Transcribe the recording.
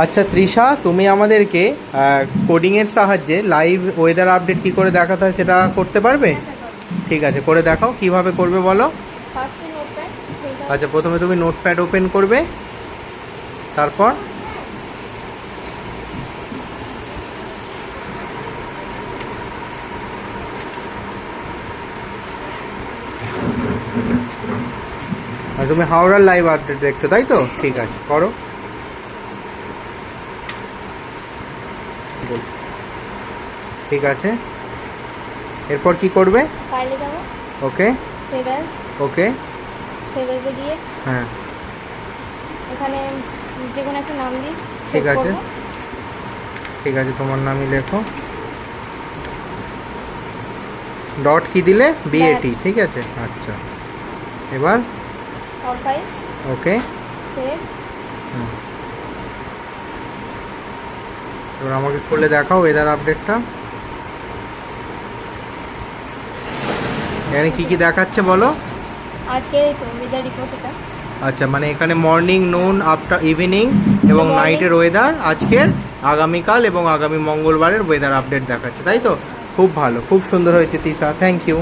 আচ্ছা তৃষা, তুমি আমাদেরকে কোডিংয়ের সাহায্যে লাইভ ওয়েদার আপডেট কী করে দেখাতে হয় সেটা করতে পারবে? হ্যাঁ স্যার পারবো। ঠিক আছে, করে দেখাও কীভাবে করবে বলো। ফার্স্টে নোটপ্যাড খুলতে হবে। আচ্ছা, প্রথমে তুমি নোটপ্যাড ওপেন করবে, তারপর তুমি হাওড়ার লাইভ আপডেট দেখছো তাই তো? ঠিক আছে, করো। ঠিক আছে, এরপর কি করবে? ফাইলে যাব, ওকে সেভ অ্যাজ, ওকে। সেভ অ্যাজে গিয়ে হ্যাঁ এখানে যে কোনো একটা নাম দিই। ঠিক save আছে, করবো। ঠিক আছে, তোমার নামই লেখো। ডট কি দিলে? বিএটি, ঠিক আছে। আচ্ছা, এবার অল ফাইলস, ওকে। সেভ। এবার আমাকে খুলে দেখাও ওয়েদার আপডেটটা। এখানে কি কি দেখাচ্ছে বলো। আজকে এই তো ওয়েদার রিপোর্ট এটা। আচ্ছা, মানে এখানে মর্নিং, নুন, আফটার, ইভিনিং এবং Morning. নাইটের ওয়েদার আজকের, আগামীকাল এবং আগামী মঙ্গলবারের ওয়েদার আপডেট দেখাচ্ছে তাই তো? খুব ভালো, খুব সুন্দর হয়েছে তিশা, থ্যাংক ইউ।